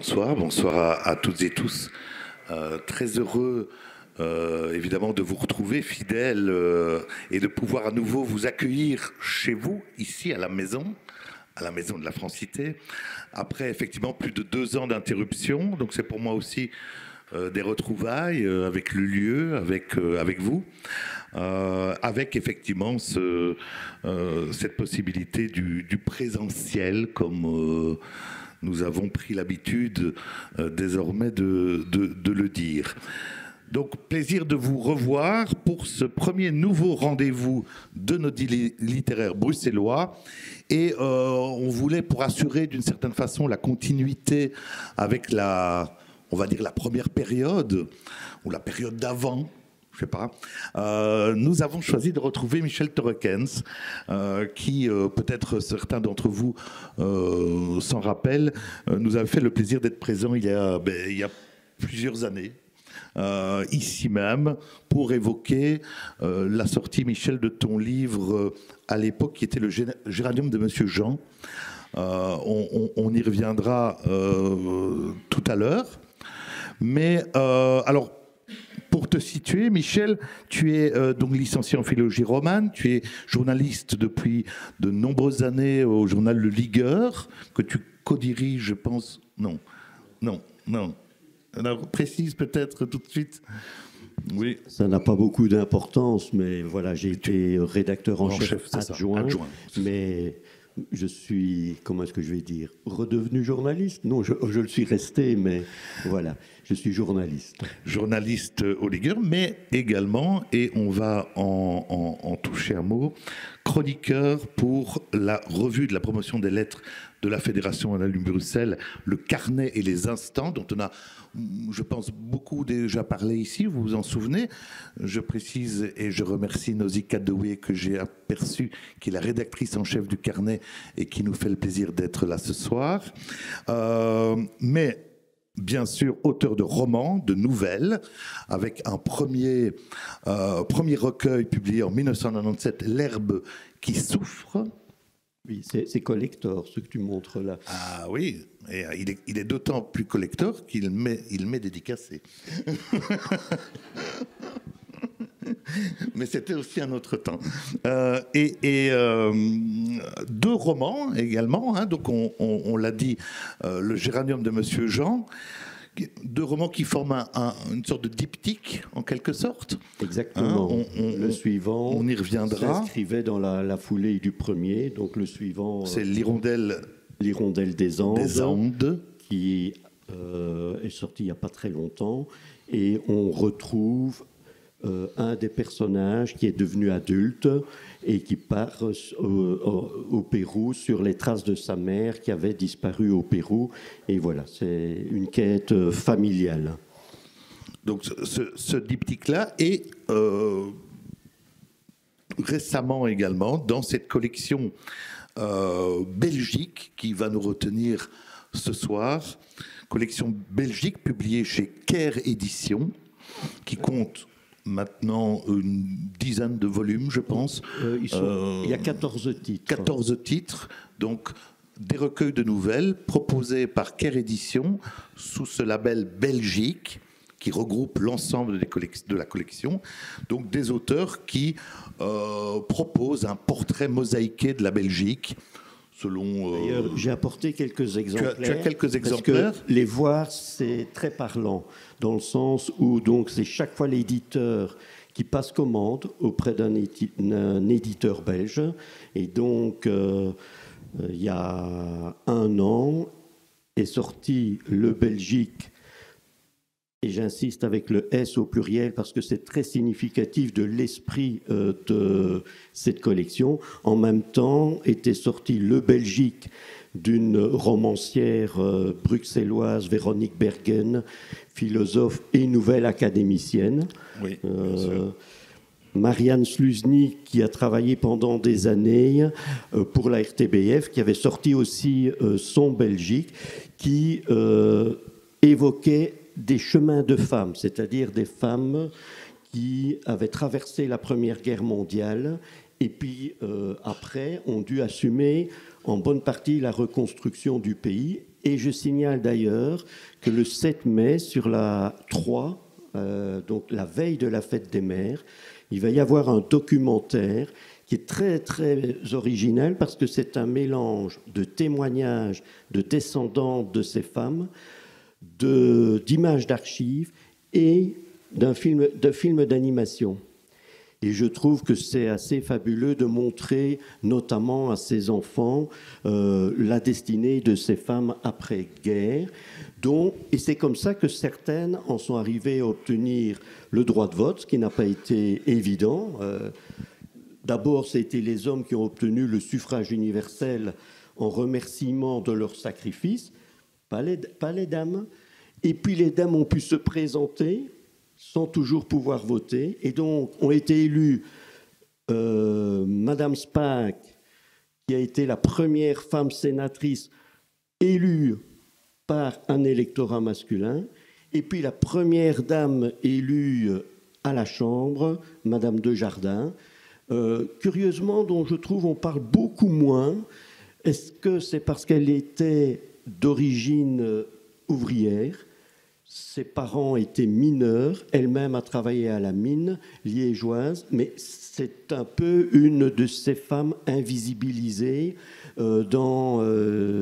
Bonsoir, bonsoir à toutes et tous. Très heureux, évidemment, de vous retrouver, fidèles, et de pouvoir à nouveau vous accueillir chez vous, ici, à la maison de la Francité, après effectivement plus de 2 ans d'interruption. Donc c'est pour moi aussi des retrouvailles avec le lieu, avec vous, avec effectivement cette possibilité du présentiel comme nous avons pris l'habitude désormais de le dire. Donc, plaisir de vous revoir pour ce premier nouveau rendez-vous de nos littéraires bruxellois. Et on voulait, pour assurer d'une certaine façon la continuité avec on va dire la première période, ou la période d'avant, je sais pas, nous avons choisi de retrouver Michel Torrekens, qui, peut-être certains d'entre vous s'en rappellent, nous avait fait le plaisir d'être présent il y a plusieurs années, ici même, pour évoquer la sortie, Michel, de ton livre à l'époque, qui était le Géranium de Monsieur Jean. On y reviendra tout à l'heure. Mais alors, pour te situer, Michel, tu es donc licencié en philologie romane, tu es journaliste depuis de nombreuses années au journal Le Ligueur, que tu co-diriges, je pense. Non. Alors, précise peut-être tout de suite. Oui. Ça n'a pas beaucoup d'importance, mais voilà, j'ai été rédacteur en chef adjoint, mais je suis, comment est-ce que je vais dire, redevenu journaliste? Non, je le suis resté, mais voilà, je suis journaliste. Journaliste au Ligueur, mais également, et on va en toucher un mot, chroniqueur pour la revue de la promotion des lettres de la Fédération Annales Bruxelles, le Carnet et les Instants, dont on a, je pense, beaucoup déjà parlé ici, vous vous en souvenez. Je précise et je remercie Nausicaa Doué, que j'ai aperçue, qui est la rédactrice en chef du Carnet et qui nous fait le plaisir d'être là ce soir. Mais bien sûr, auteur de romans, de nouvelles, avec un premier recueil publié en 1997, L'herbe qui souffre. Oui, c'est collector, ce que tu montres là. Ah oui, et il est d'autant plus collector qu'il m'est dédicacé. Mais c'était aussi un autre temps. Et 2 romans également, hein, donc on l'a dit, le Géranium de Monsieur Jean, 2 romans qui forment une sorte de diptyque, en quelque sorte. Exactement. Hein, le suivant, on y reviendra. S'inscrivait dans la foulée du premier, donc le suivant... C'est l'Hirondelle des Andes, qui est sorti il n'y a pas très longtemps, et on retrouve un des personnages qui est devenu adulte et qui part au Pérou sur les traces de sa mère qui avait disparu au Pérou. Et voilà, c'est une quête familiale. Donc ce diptyque-là est récemment également dans cette collection Belgique qui va nous retenir ce soir. Collection Belgique publiée chez Caire Éditions, qui compte maintenant une dizaine de volumes, je pense. Il y a 14 titres. 14 titres, donc des recueils de nouvelles proposés par Caire Éditions sous ce label Belgique, qui regroupe l'ensemble de la collection. Donc des auteurs qui proposent un portrait mosaïqué de la Belgique. D'ailleurs, j'ai apporté quelques exemplaires. Tu as quelques exemplaires. Parce que les voir, c'est très parlant, dans le sens où donc c'est chaque fois l'éditeur qui passe commande auprès d'un éditeur belge. Et donc, il y a 1 an, est sorti le Belgique. Et j'insiste avec le S au pluriel parce que c'est très significatif de l'esprit de cette collection. En même temps, était sorti le Belgique d'une romancière bruxelloise, Véronique Bergen, philosophe et nouvelle académicienne. Oui, bien sûr. Marianne Sluzny, qui a travaillé pendant des années pour la RTBF, qui avait sorti aussi son Belgique, qui évoquait des chemins de femmes, c'est-à-dire des femmes qui avaient traversé la Première Guerre mondiale et puis après ont dû assumer en bonne partie la reconstruction du pays. Et je signale d'ailleurs que le 7 mai, sur la 3, donc la veille de la fête des mères, il va y avoir un documentaire qui est très, très original parce que c'est un mélange de témoignages de descendantes de ces femmes, d'images d'archives et de films d'animation. Et je trouve que c'est assez fabuleux de montrer, notamment à ces enfants, la destinée de ces femmes après-guerre. Et c'est comme ça que certaines en sont arrivées à obtenir le droit de vote, ce qui n'a pas été évident. D'abord, c'était les hommes qui ont obtenu le suffrage universel en remerciement de leur sacrifice, pas les dames. Et puis les dames ont pu se présenter sans toujours pouvoir voter. Et donc, ont été élues Madame Spaak, qui a été la première femme sénatrice élue par un électorat masculin, et puis la première dame élue à la Chambre, Madame Desjardins. Curieusement, dont je trouve on parle beaucoup moins. Est-ce que c'est parce qu'elle était d'origine ouvrière ? Ses parents étaient mineurs, elle-même a travaillé à la mine liégeoise, mais c'est un peu une de ces femmes invisibilisées dans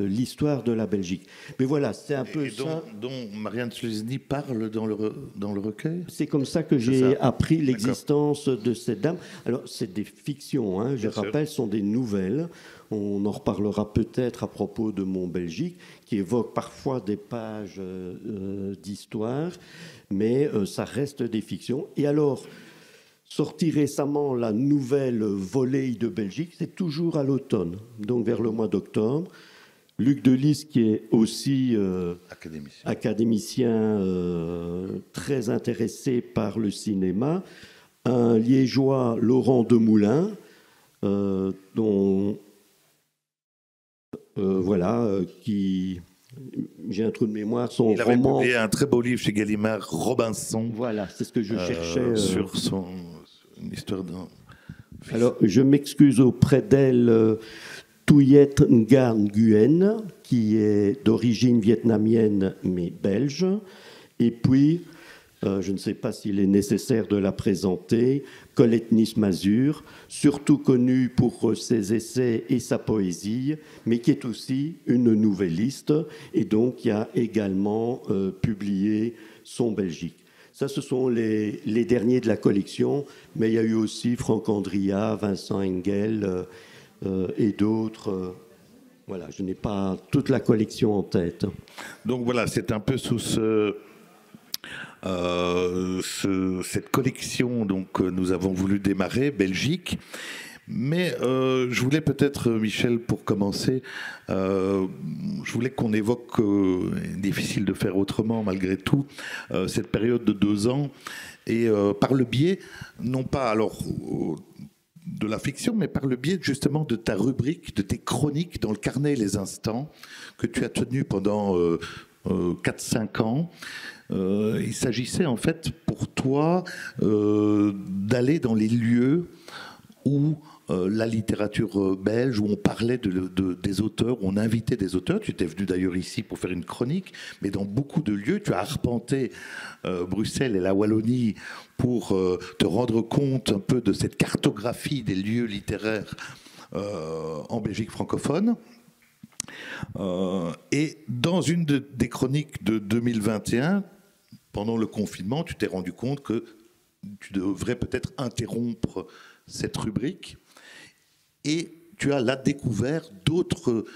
l'histoire de la Belgique. Mais voilà, c'est un peu ça. Dont Marianne Sluzny parle dans le recueil. C'est comme ça que j'ai appris l'existence de cette dame. Alors, c'est des fictions, hein, je rappelle, ce sont des nouvelles. On en reparlera peut-être à propos de Mon Belgique, qui évoque parfois des pages d'histoire, mais ça reste des fictions. Et alors, sorti récemment la nouvelle Volée de Belgique, c'est toujours à l'automne, donc vers le mois d'octobre. Luc Delis, qui est aussi académicien très intéressé par le cinéma, un Liégeois, Laurent Demoulin, dont... qui, j'ai un trou de mémoire, son il avait roman... publié un très beau livre chez Gallimard, Robinson. Voilà, c'est ce que je cherchais. Sur une histoire d'un... Alors, je m'excuse auprès d'elle, Tuyet Ngan Nguyen, qui est d'origine vietnamienne, mais belge. Et puis, je ne sais pas s'il est nécessaire de la présenter, Colette Nice-Mazur, surtout connue pour ses essais et sa poésie, mais qui est aussi une nouvelliste, et donc qui a également publié Son Belgique. Ça, ce sont les derniers de la collection, mais il y a eu aussi Franck Andria, Vincent Engel et d'autres. Voilà, je n'ai pas toute la collection en tête. Donc voilà, c'est un peu sous cette collection donc, que nous avons voulu démarrer, Belgique. Mais je voulais peut-être, Michel, pour commencer, je voulais qu'on évoque, difficile de faire autrement malgré tout, cette période de 2 ans, et par le biais, non pas alors de la fiction, mais par le biais justement de ta rubrique, de tes chroniques dans le carnet Les Instants, que tu as tenu pendant 4-5 ans. Il s'agissait en fait pour toi d'aller dans les lieux où la littérature belge, où on parlait des auteurs, où on invitait des auteurs. Tu étais venu d'ailleurs ici pour faire une chronique, mais dans beaucoup de lieux, tu as arpenté Bruxelles et la Wallonie pour te rendre compte un peu de cette cartographie des lieux littéraires en Belgique francophone. Et dans une des chroniques de 2021, pendant le confinement, tu t'es rendu compte que tu devrais peut-être interrompre cette rubrique, et tu as là découvert d'autres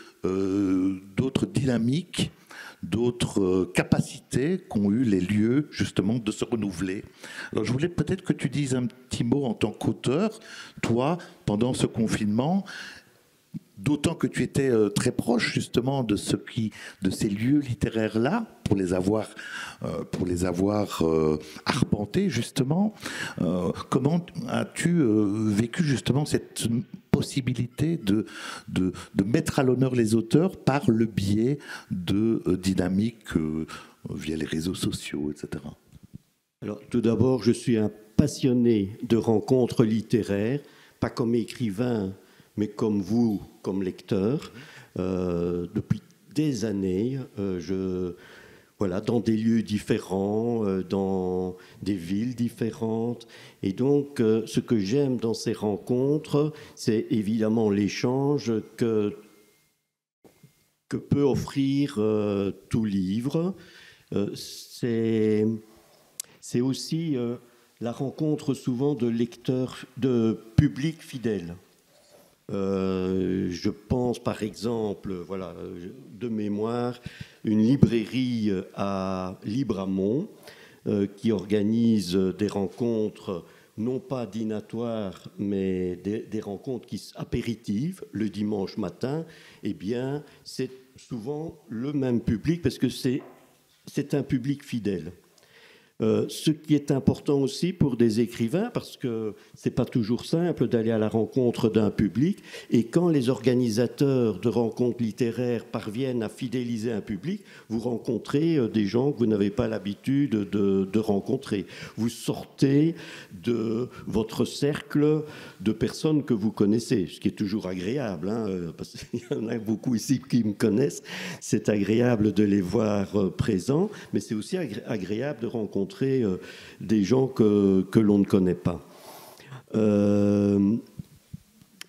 dynamiques, d'autres capacités qu'ont eu les lieux justement de se renouveler. Alors je voulais peut-être que tu dises un petit mot en tant qu'auteur, toi, pendant ce confinement, d'autant que tu étais très proche justement de ces lieux littéraires-là, pour les avoir arpentés justement. Comment as-tu vécu justement cette possibilité de mettre à l'honneur les auteurs par le biais de dynamiques via les réseaux sociaux, etc. Alors, tout d'abord, je suis un passionné de rencontres littéraires, pas comme écrivain, mais comme vous, comme lecteur. Depuis des années, voilà, dans des lieux différents, dans des villes différentes. Et donc, ce que j'aime dans ces rencontres, c'est évidemment l'échange que peut offrir tout livre. C'est aussi la rencontre souvent de lecteurs, de publics fidèles. Je pense par exemple, voilà, de mémoire, une librairie à Libramont qui organise des rencontres, non pas dînatoires, mais des rencontres apéritives le dimanche matin. Eh bien, c'est souvent le même public parce que c'est un public fidèle. Ce qui est important aussi pour des écrivains, parce que ce n'est pas toujours simple d'aller à la rencontre d'un public, et quand les organisateurs de rencontres littéraires parviennent à fidéliser un public, vous rencontrez des gens que vous n'avez pas l'habitude de rencontrer. Vous sortez de votre cercle de personnes que vous connaissez, ce qui est toujours agréable, hein, parce qu'il y en a beaucoup ici qui me connaissent. C'est agréable de les voir présents, mais c'est aussi agréable de rencontrer des gens que l'on ne connaît pas.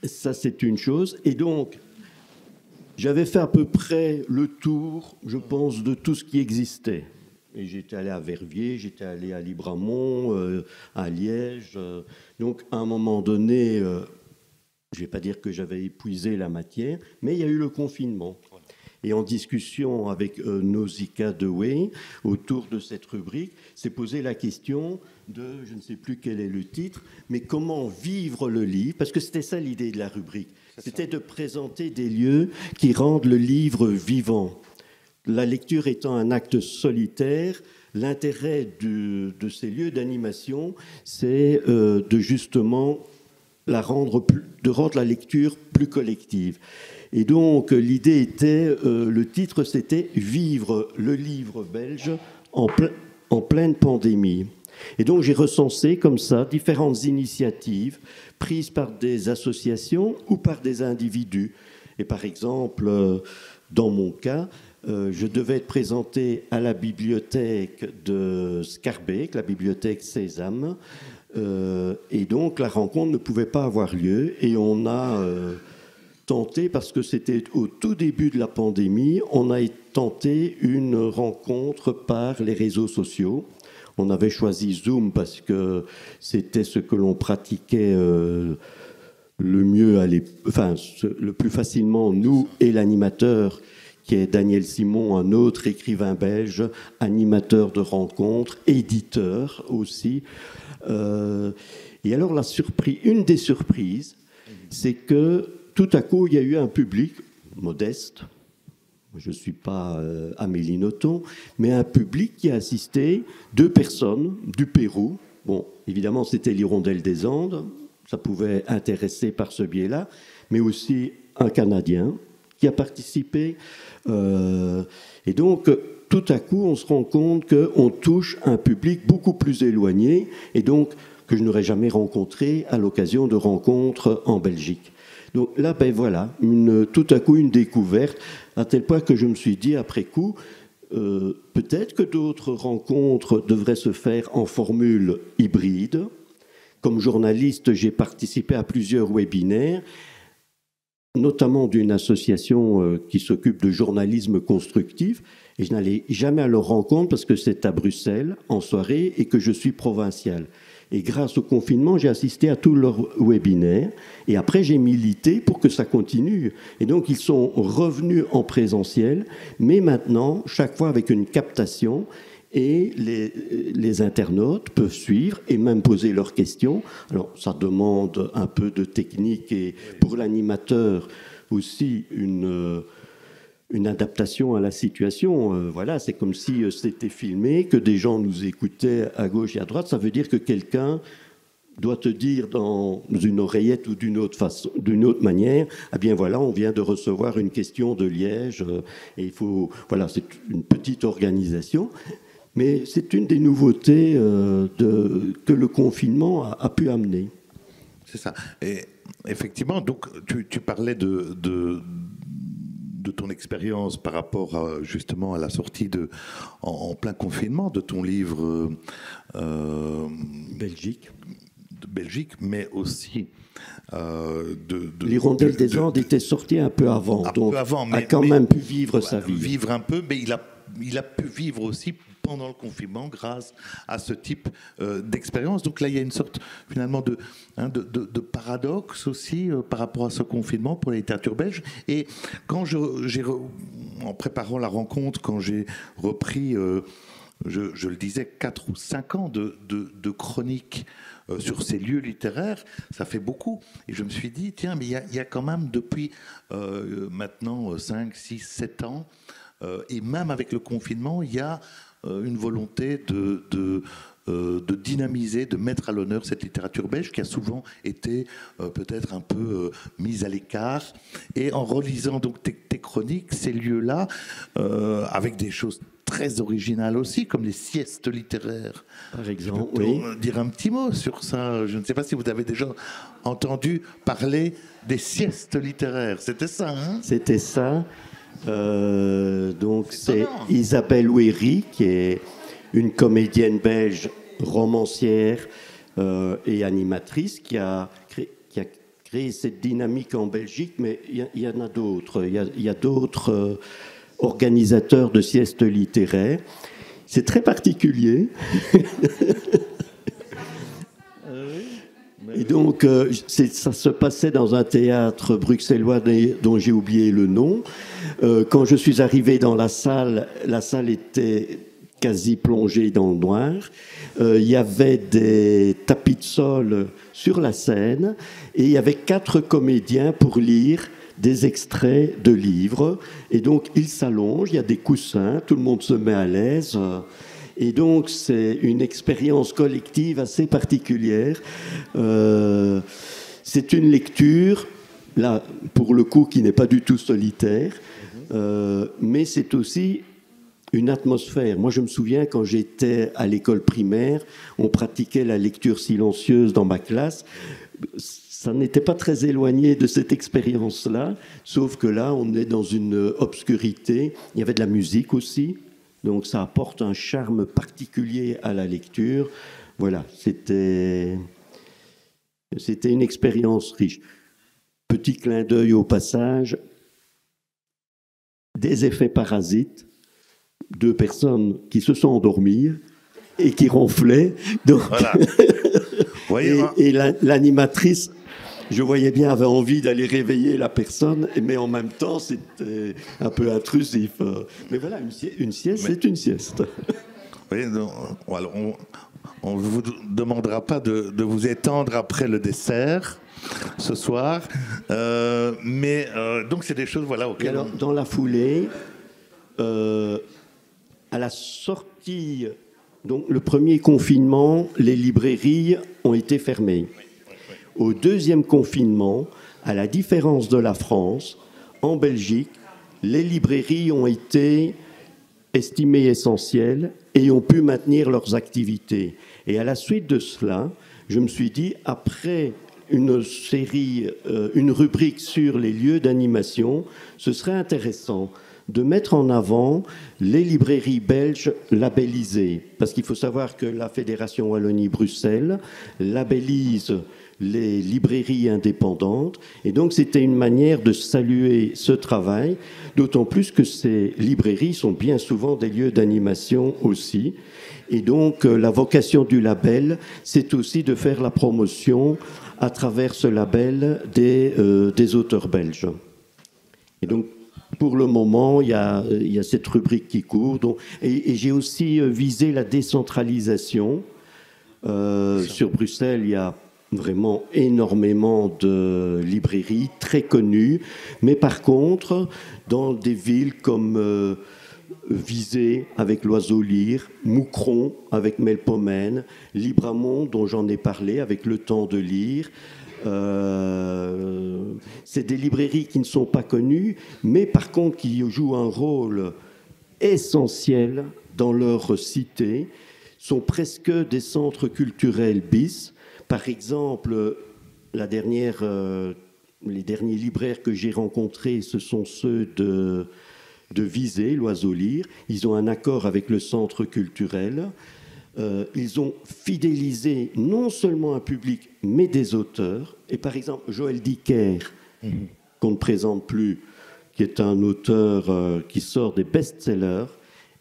Ça, c'est une chose. Et donc, j'avais fait à peu près le tour, je pense, de tout ce qui existait. Et j'étais allé à Verviers, j'étais allé à Libramont, à Liège. Donc, à un moment donné, je ne vais pas dire que j'avais épuisé la matière, mais il y a eu le confinement. Et en discussion avec Nausicaa Dewey, autour de cette rubrique, s'est posé la question de, je ne sais plus quel est le titre, mais comment vivre le livre, parce que c'était ça l'idée de la rubrique. C'était de présenter des lieux qui rendent le livre vivant. La lecture étant un acte solitaire, l'intérêt de ces lieux d'animation, c'est de justement de rendre la lecture plus collective. Et donc, l'idée était, le titre, c'était « Vivre le livre belge en pleine pandémie ». Et donc, j'ai recensé comme ça différentes initiatives prises par des associations ou par des individus. Et par exemple, dans mon cas, je devais être présenté à la bibliothèque de Scarbeck, la bibliothèque Sésame. Et donc, la rencontre ne pouvait pas avoir lieu. Et on a tenté, parce que c'était au tout début de la pandémie, on a tenté une rencontre par les réseaux sociaux. On avait choisi Zoom parce que c'était ce que l'on pratiquait le mieux, le plus facilement, nous et l'animateur, qui est Daniel Simon, un autre écrivain belge, animateur de rencontres, éditeur aussi. Et alors, une des surprises, c'est que tout à coup, il y a eu un public modeste. Je ne suis pas Amélie Nothomb, mais un public qui a assisté, 2 personnes du Pérou. Bon, évidemment, c'était l'Hirondelle des Andes, ça pouvait intéresser par ce biais-là, mais aussi un Canadien qui a participé. Et donc, tout à coup, on se rend compte qu'on touche un public beaucoup plus éloigné, et donc que je n'aurais jamais rencontré à l'occasion de rencontres en Belgique. Donc là, ben voilà, tout à coup une découverte, à tel point que je me suis dit après coup, peut-être que d'autres rencontres devraient se faire en formule hybride. Comme journaliste, j'ai participé à plusieurs webinaires, notamment d'une association qui s'occupe de journalisme constructif, et je n'allais jamais à leur rencontre parce que c'est à Bruxelles, en soirée, et que je suis provincial. Et grâce au confinement, j'ai assisté à tous leurs webinaires. Et après, j'ai milité pour que ça continue. Et donc, ils sont revenus en présentiel, mais maintenant, chaque fois avec une captation. Et les internautes peuvent suivre et même poser leurs questions. Alors, ça demande un peu de technique et pour l'animateur aussi une adaptation à la situation. Voilà, c'est comme si c'était filmé, que des gens nous écoutaient à gauche et à droite. Ça veut dire que quelqu'un doit te dire dans une oreillette ou d'une autre manière, ah bien voilà, on vient de recevoir une question de Liège, et il faut, voilà, c'est une petite organisation. Mais c'est une des nouveautés que le confinement a pu amener. C'est ça. Et effectivement, donc tu parlais de ton expérience par rapport justement à la sortie en plein confinement de ton livre Belgique. de Belgique, mais aussi L'Hirondelle des Andes était sortie un peu avant, donc a quand même pu vivre sa vie. Vivre un peu, mais il a pu vivre aussi pendant le confinement grâce à ce type d'expérience. Donc là, il y a une sorte finalement de paradoxe aussi par rapport à ce confinement pour la littérature belge. Et quand en préparant la rencontre, quand j'ai repris, je le disais, 4 ou 5 ans de chroniques sur ces lieux littéraires, ça fait beaucoup. Et je me suis dit, tiens, mais il y a quand même depuis maintenant 5, 6, 7 ans, et même avec le confinement, il y a une volonté de dynamiser, de mettre à l'honneur cette littérature belge qui a souvent été peut-être un peu mise à l'écart. Et en relisant donc tes chroniques, ces lieux-là, avec des choses très originales aussi, comme les siestes littéraires. Par exemple, je peux oui. dire un petit mot sur ça. Je ne sais pas si vous avez déjà entendu parler des siestes littéraires. C'était ça, hein? C'était ça. Donc c'est Isabelle Ouéry, qui est une comédienne belge, romancière et animatrice, qui a créé cette dynamique en Belgique, mais il y en a d'autres. Il y a d'autres organisateurs de siestes littéraires. C'est très particulier. Et donc, ça se passait dans un théâtre bruxellois dont j'ai oublié le nom. Quand je suis arrivé dans la salle était quasi plongée dans le noir. Il y avait des tapis de sol sur la scène et il y avait 4 comédiens pour lire des extraits de livres. Et donc, ils s'allongent, il y a des coussins, tout le monde se met à l'aise. Et donc, c'est une expérience collective assez particulière. C'est une lecture, là, pour le coup, qui n'est pas du tout solitaire, mais c'est aussi une atmosphère. Moi, je me souviens, quand j'étais à l'école primaire, on pratiquait la lecture silencieuse dans ma classe. Ça n'était pas très éloigné de cette expérience-là, sauf que là, on est dans une obscurité. Il y avait de la musique aussi. Donc ça apporte un charme particulier à la lecture. Voilà, c'était une expérience riche. Petit clin d'œil au passage, des effets parasites, 2 personnes qui se sont endormies et qui ronflaient. Donc, voilà. et l'animatrice, je voyais bien, avait envie d'aller réveiller la personne, mais en même temps, c'était un peu intrusif. Mais voilà, une sieste, c'est une sieste. Oui, alors on ne vous demandera pas de vous étendre après le dessert ce soir, mais donc c'est des choses auxquelles... Alors, dans la foulée, à la sortie, donc le premier confinement, les librairies ont été fermées. Au deuxième confinement, à la différence de la France, en Belgique, les librairies ont été estimées essentielles et ont pu maintenir leurs activités. Et à la suite de cela, je me suis dit, après une série, une rubrique sur les lieux d'animation, ce serait intéressant de mettre en avant les librairies belges labellisées. Parce qu'il faut savoir que la Fédération Wallonie-Bruxelles labellise les librairies indépendantes. Et donc, c'était une manière de saluer ce travail, d'autant plus que ces librairies sont bien souvent des lieux d'animation aussi. Et donc, la vocation du label, c'est aussi de faire la promotion à travers ce label des auteurs belges. Et donc, pour le moment, il y a cette rubrique qui court. Donc, et j'ai aussi visé la décentralisation. Sur Bruxelles, il y a vraiment énormément de librairies très connues. Mais par contre, dans des villes comme Visé avec l'Oiseau Lyre, Moucron avec Melpomène, Libramont, dont j'en ai parlé, avec Le Temps de lire. C'est des librairies qui ne sont pas connues, mais par contre qui jouent un rôle essentiel dans leur cité, sont presque des centres culturels bis. Par exemple, les derniers libraires que j'ai rencontrés, ce sont ceux de Visé, l'Oiseau Lyre. Ils ont un accord avec le centre culturel. Ils ont fidélisé non seulement un public, mais des auteurs. Et par exemple, Joël Dicker, qu'on ne présente plus, qui est un auteur qui sort des best-sellers,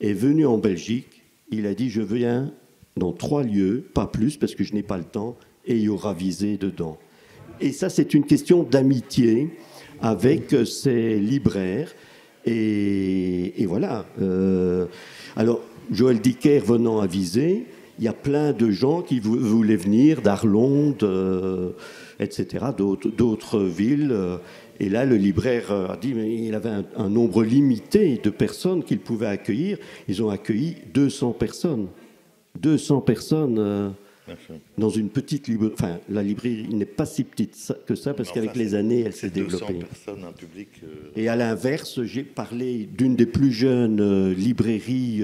est venu en Belgique. Il a dit « Je viens dans 3 lieux, pas plus, parce que je n'ai pas le temps, et il y aura Visé dedans. » Et ça, c'est une question d'amitié avec ces libraires. Et voilà. Alors, Joël Dicker venant à Visé, il y a plein de gens qui voulaient venir d'Arlonde, etc., d'autres villes. Et là, le libraire a dit qu'il avait un nombre limité de personnes qu'il pouvait accueillir. Ils ont accueilli 200 personnes. 200 personnes dans une petite librairie. Enfin, la librairie n'est pas si petite que ça, parce qu'avec les années, elle s'est développée. 200 personnes, un public... Et à l'inverse, j'ai parlé d'une des plus jeunes librairies,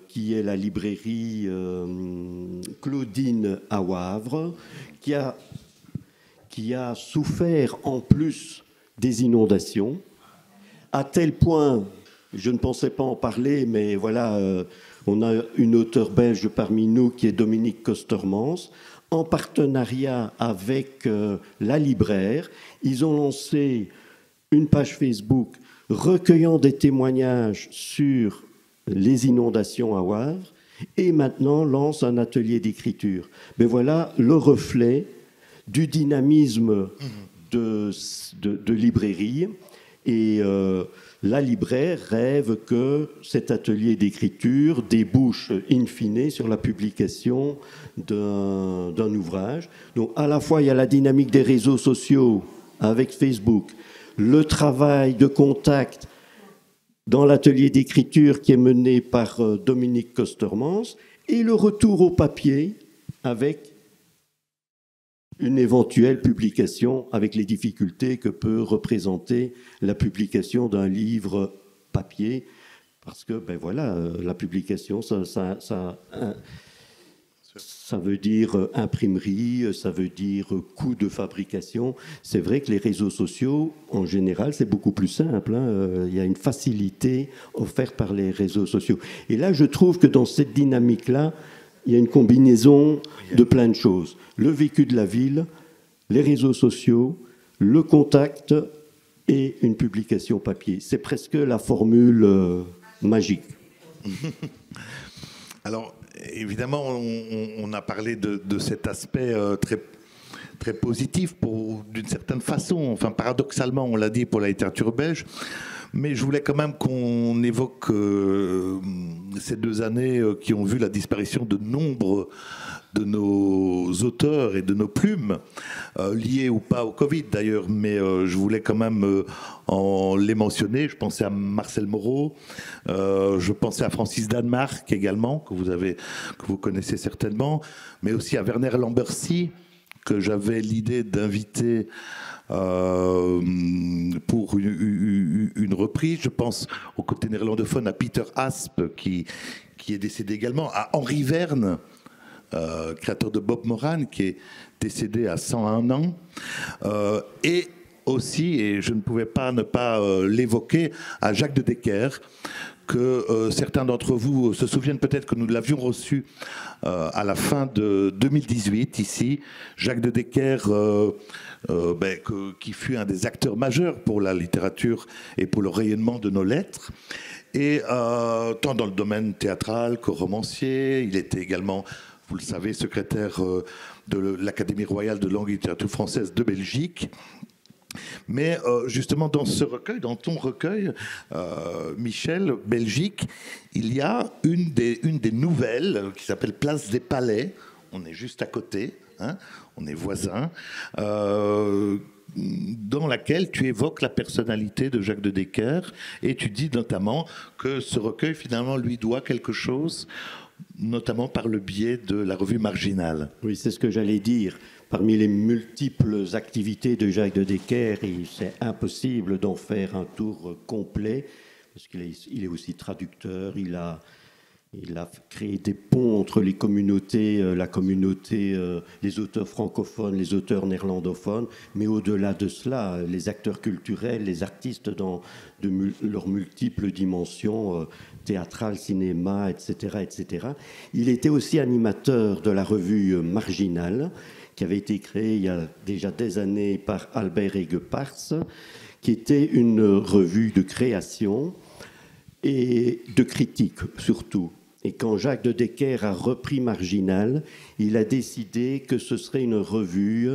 qui est la librairie Claudine à Wavre, qui a souffert en plus des inondations, à tel point, je ne pensais pas en parler, mais voilà, on a une auteure belge parmi nous qui est Dominique Costermans, en partenariat avec la libraire. Ils ont lancé une page Facebook recueillant des témoignages sur les inondations à Wavre et maintenant lance un atelier d'écriture. Mais voilà le reflet du dynamisme de librairie. Et la libraire rêve que cet atelier d'écriture débouche in fine sur la publication d'un ouvrage. Donc à la fois, il y a la dynamique des réseaux sociaux avec Facebook, le travail de contact dans l'atelier d'écriture qui est mené par Dominique Costermans et le retour au papier avec une éventuelle publication avec les difficultés que peut représenter la publication d'un livre papier. Parce que, ben voilà, la publication, ça veut dire imprimerie, ça veut dire coût de fabrication. C'est vrai que les réseaux sociaux, en général, c'est beaucoup plus simple. Il y a une facilité offerte par les réseaux sociaux. Et là, je trouve que dans cette dynamique-là, il y a une combinaison de plein de choses. Le vécu de la ville, les réseaux sociaux, le contact et une publication papier. C'est presque la formule magique. Alors, évidemment, on a parlé de cet aspect très, très positif d'une certaine façon. Enfin, paradoxalement, on l'a dit pour la littérature belge. Mais je voulais quand même qu'on évoque ces 2 années qui ont vu la disparition de nombre de nos auteurs et de nos plumes, liés ou pas au Covid d'ailleurs, mais je voulais quand même les mentionner. Je pensais à Marcel Moreau, je pensais à Francis Danemark également, que vous connaissez certainement, mais aussi à Werner Lambercy, que j'avais l'idée d'inviter pour une reprise. Je pense au côté néerlandophone à Peter Asp qui est décédé également, à Henri Verne, créateur de Bob Moran, qui est décédé à 101 ans, et aussi, et je ne pouvais pas ne pas l'évoquer, à Jacques de Decker, que certains d'entre vous se souviennent peut-être que nous l'avions reçu à la fin de 2018 ici. Jacques de Decker, qui fut un des acteurs majeurs pour la littérature et pour le rayonnement de nos lettres. Et tant dans le domaine théâtral que romancier, il était également, vous le savez, secrétaire de l'Académie royale de langue et littérature française de Belgique. Mais justement, dans ce recueil, dans ton recueil, Michel, Belgique, il y a une des nouvelles qui s'appelle Place des Palais. On est juste à côté, hein, on est voisins, dans laquelle tu évoques la personnalité de Jacques de Decker et tu dis notamment que ce recueil, finalement, lui doit quelque chose, notamment par le biais de la revue Marginale. Oui, c'est ce que j'allais dire. Parmi les multiples activités de Jacques de Decker, c'est impossible d'en faire un tour complet, parce qu'il est aussi traducteur, il a Il a créé des ponts entre les communautés, les auteurs francophones, les auteurs néerlandophones, mais au-delà de cela, les acteurs culturels, les artistes dans leurs multiples dimensions, théâtrales, cinéma, etc., etc. Il était aussi animateur de la revue Marginal, qui avait été créée il y a déjà des années par Albert Aigueparts, qui était une revue de création et de critique surtout. Et quand Jacques de Decker a repris Marginal, il a décidé que ce serait une revue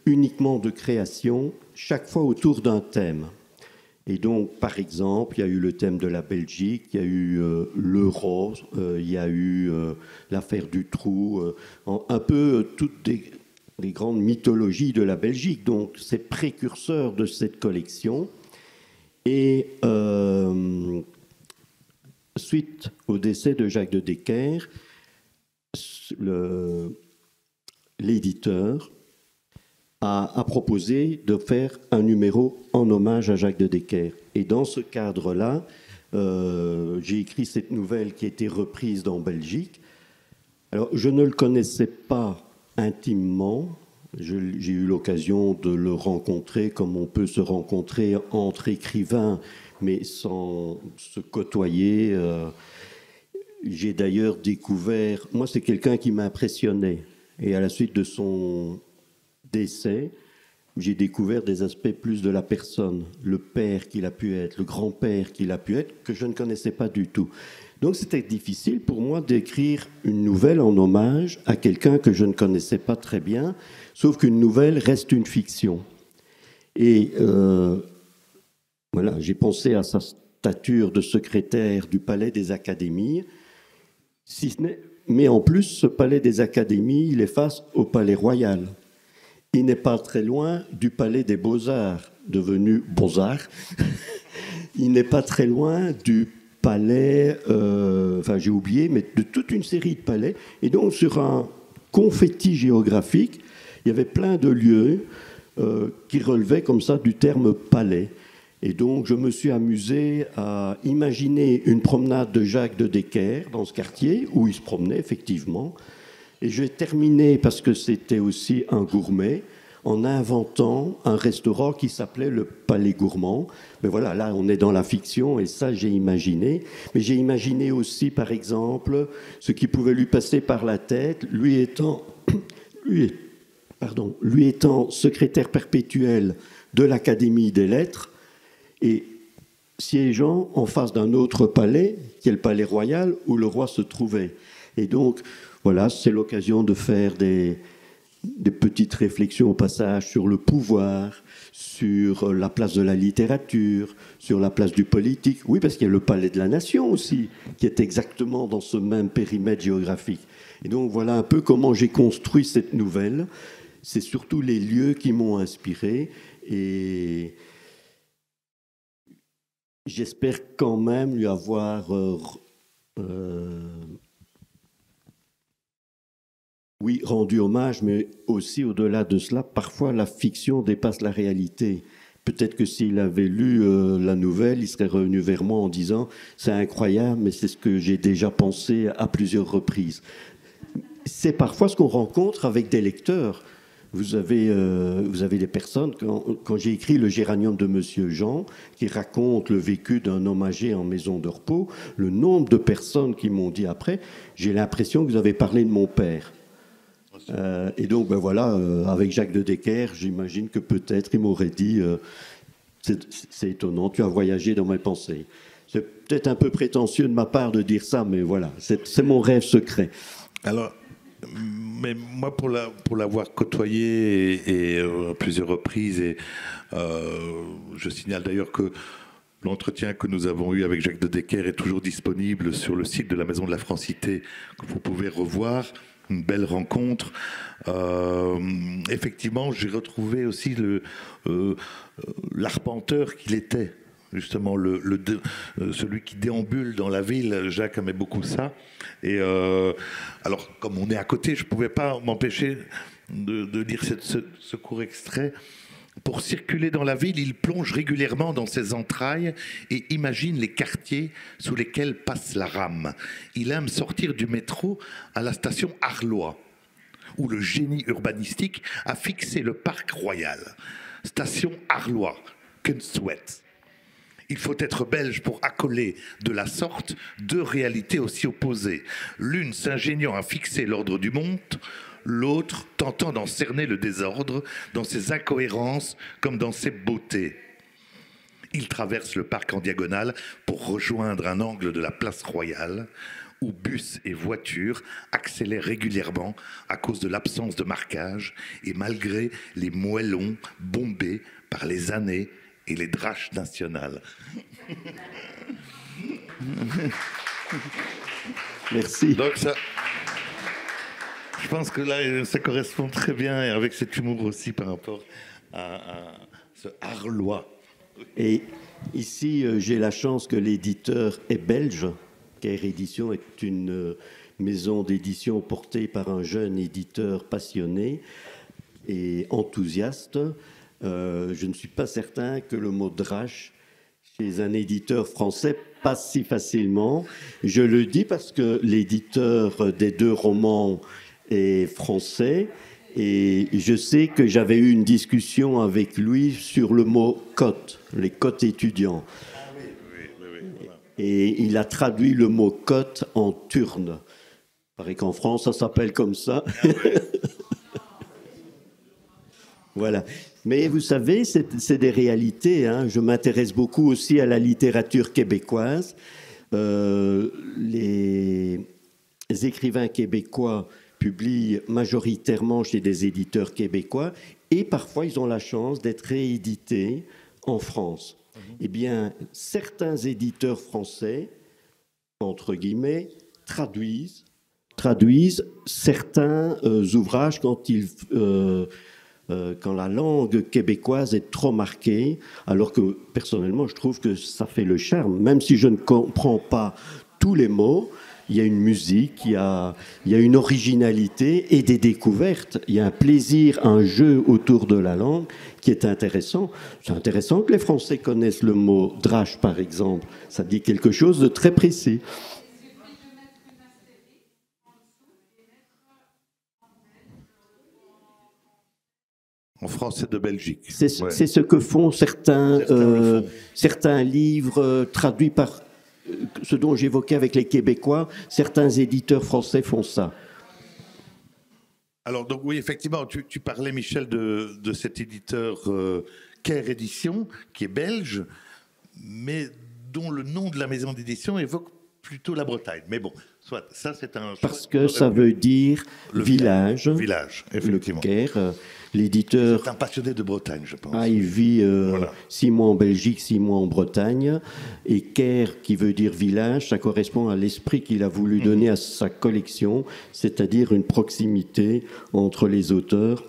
uniquement de création, chaque fois autour d'un thème. Et donc, par exemple, il y a eu le thème de la Belgique, il y a eu l'euro, il y a eu l'affaire du trou, un peu toutes les grandes mythologies de la Belgique. Donc, c'est précurseur de cette collection. Et suite au décès de Jacques de Decker, l'éditeur a proposé de faire un numéro en hommage à Jacques de Decker. Et dans ce cadre-là, j'ai écrit cette nouvelle qui a été reprise dans Belgique. Alors, je ne le connaissais pas intimement. J'ai eu l'occasion de le rencontrer comme on peut se rencontrer entre écrivains, mais sans se côtoyer. J'ai d'ailleurs découvert... Moi, c'est quelqu'un qui m'a impressionné. Et à la suite de son décès, j'ai découvert des aspects plus de la personne, le père qu'il a pu être, le grand-père qu'il a pu être, que je ne connaissais pas du tout. Donc c'était difficile pour moi d'écrire une nouvelle en hommage à quelqu'un que je ne connaissais pas très bien, sauf qu'une nouvelle reste une fiction. Et voilà, j'ai pensé à sa stature de secrétaire du Palais des Académies, si ce n'est... mais en plus, ce Palais des Académies, il est face au Palais Royal. Il n'est pas très loin du Palais des Beaux-Arts, devenu Beaux-Arts. Il n'est pas très loin du palais, enfin j'ai oublié, mais de toute une série de palais. Et donc sur un confetti géographique, il y avait plein de lieux qui relevaient comme ça du terme palais. Et donc je me suis amusé à imaginer une promenade de Jacques de Decker dans ce quartier, où il se promenait effectivement. Et je vais terminer, parce que c'était aussi un gourmet, en inventant un restaurant qui s'appelait le Palais Gourmand. Mais voilà, là, on est dans la fiction, et ça, j'ai imaginé. Mais j'ai imaginé aussi, par exemple, ce qui pouvait lui passer par la tête, lui étant secrétaire perpétuel de l'Académie des Lettres, et siégeant en face d'un autre palais, qui est le Palais Royal, où le roi se trouvait. Et donc, voilà, c'est l'occasion de faire des petites réflexions au passage sur le pouvoir, sur la place de la littérature, sur la place du politique. Oui, parce qu'il y a le Palais de la Nation aussi, qui est exactement dans ce même périmètre géographique. Et donc voilà un peu comment j'ai construit cette nouvelle. C'est surtout les lieux qui m'ont inspiré, et j'espère quand même lui avoir... oui, rendu hommage, mais aussi au-delà de cela, parfois la fiction dépasse la réalité. Peut-être que s'il avait lu la nouvelle, il serait revenu vers moi en disant « c'est incroyable, mais c'est ce que j'ai déjà pensé à plusieurs reprises ». C'est parfois ce qu'on rencontre avec des lecteurs. Vous avez des personnes, quand j'ai écrit Le Géranium de Monsieur Jean, qui raconte le vécu d'un homme âgé en maison de repos, le nombre de personnes qui m'ont dit après « j'ai l'impression que vous avez parlé de mon père ». Et donc, ben voilà, avec Jacques de Decker, j'imagine que peut-être il m'aurait dit c'est étonnant, tu as voyagé dans mes pensées. C'est peut-être un peu prétentieux de ma part de dire ça, mais voilà, c'est mon rêve secret. Alors, mais moi, pour l'avoir côtoyé et à plusieurs reprises, et je signale d'ailleurs que l'entretien que nous avons eu avec Jacques de Decker est toujours disponible sur le site de la Maison de la Francité, que vous pouvez revoir. Une belle rencontre. Effectivement, j'ai retrouvé aussi l'arpenteur qu'il était, justement, celui qui déambule dans la ville. Jacques aimait beaucoup ça. Et alors, comme on est à côté, je ne pouvais pas m'empêcher de lire ce court extrait, Pour circuler dans la ville, il plonge régulièrement dans ses entrailles et imagine les quartiers sous lesquels passe la rame. Il aime sortir du métro à la station Arlois, où le génie urbanistique a fixé le parc royal. Station Arlois, Kunstwet. Il faut être belge pour accoler de la sorte deux réalités aussi opposées. L'une s'ingéniant à fixer l'ordre du monde, l'autre tentant d'en cerner le désordre dans ses incohérences comme dans ses beautés. Il traverse le parc en diagonale pour rejoindre un angle de la place royale où bus et voitures accélèrent régulièrement à cause de l'absence de marquage et malgré les moellons bombés par les années et les draches nationales. Merci. Donc ça, je pense que là, ça correspond très bien avec cet humour aussi par rapport à ce Arlois. Et ici, j'ai la chance que l'éditeur est belge. Caire Édition est une maison d'édition portée par un jeune éditeur passionné et enthousiaste. Je ne suis pas certain que le mot drache chez un éditeur français passe si facilement. Je le dis parce que l'éditeur des deux romans est français et je sais que j'avais eu une discussion avec lui sur le mot cote, les cotes étudiants. Et il a traduit le mot cote en turne. Il paraît qu'en France, ça s'appelle comme ça. Voilà. Mais vous savez, c'est des réalités. Hein. Je m'intéresse beaucoup aussi à la littérature québécoise. Les écrivains québécois publient majoritairement chez des éditeurs québécois et parfois ils ont la chance d'être réédités en France. Eh bien, certains éditeurs français, entre guillemets, traduisent certains ouvrages quand la langue québécoise est trop marquée, alors que personnellement, je trouve que ça fait le charme. Même si je ne comprends pas tous les mots, il y a une musique, il y a une originalité et des découvertes. Il y a un plaisir, un jeu autour de la langue qui est intéressant. C'est intéressant que les Français connaissent le mot drache, par exemple. Ça dit quelque chose de très précis. En français de Belgique. C'est ce que font certains livres traduits par ce dont j'évoquais avec les Québécois. Certains éditeurs français font ça. Alors, donc oui, effectivement, tu parlais, Michel, de cet éditeur Caire Édition, qui est belge, mais dont le nom de la maison d'édition évoque plutôt la Bretagne. Mais bon, soit ça, c'est un... Parce que ça veut dire village. Village, effectivement. Le Caire, l'éditeur... C'est un passionné de Bretagne, je pense. Ah, il vit 6 mois en Belgique, 6 mois en Bretagne. Et Caire, qui veut dire village, ça correspond à l'esprit qu'il a voulu donner à sa collection, c'est-à-dire une proximité entre les auteurs,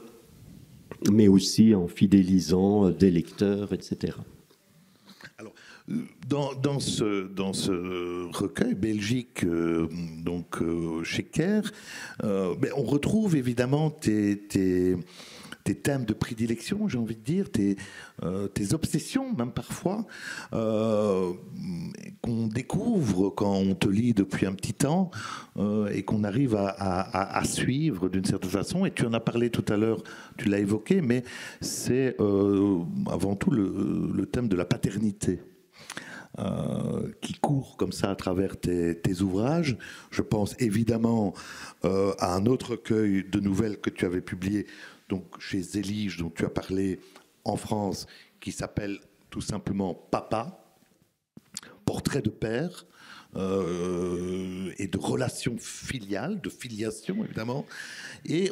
mais aussi en fidélisant des lecteurs, etc. Alors, dans ce recueil Belgique, chez Caire, on retrouve évidemment tes thèmes de prédilection, j'ai envie de dire, tes obsessions même parfois, qu'on découvre quand on te lit depuis un petit temps et qu'on arrive à suivre d'une certaine façon. Et tu en as parlé tout à l'heure, tu l'as évoqué, mais c'est avant tout le thème de la paternité. Qui court comme ça à travers tes ouvrages. Je pense évidemment à un autre recueil de nouvelles que tu avais publié donc chez Zélige, dont tu as parlé en France, qui s'appelle tout simplement Papa, portrait de père et de relations filiales, de filiation évidemment. Et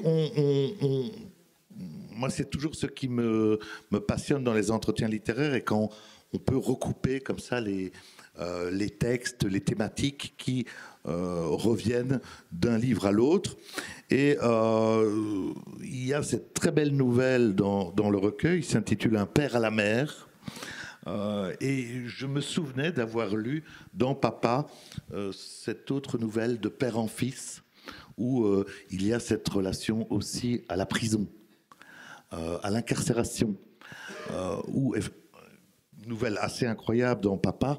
moi, c'est toujours ce qui me passionne dans les entretiens littéraires, et quand on peut recouper comme ça les textes, les thématiques qui reviennent d'un livre à l'autre. Et il y a cette très belle nouvelle dans le recueil, il s'intitule « Un père à la mer ». Et je me souvenais d'avoir lu dans Papa cette autre nouvelle de père en fils, où il y a cette relation aussi à la prison, à l'incarcération. où, une nouvelle assez incroyable dans Papa,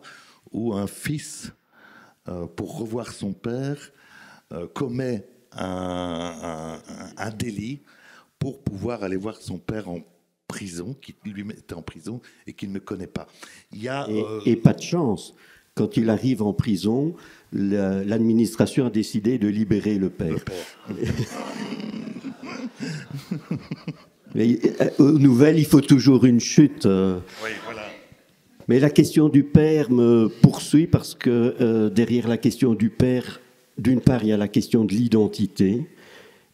où un fils, pour revoir son père, commet un délit pour pouvoir aller voir son père en prison, qui lui était en prison et qu'il ne connaît pas. Il y a, et pas de chance. Quand il arrive en prison, l'administration a décidé de libérer le père. Mais, aux nouvelles, il faut toujours une chute. Oui, voilà. Mais la question du père me poursuit parce que derrière la question du père, d'une part, il y a la question de l'identité.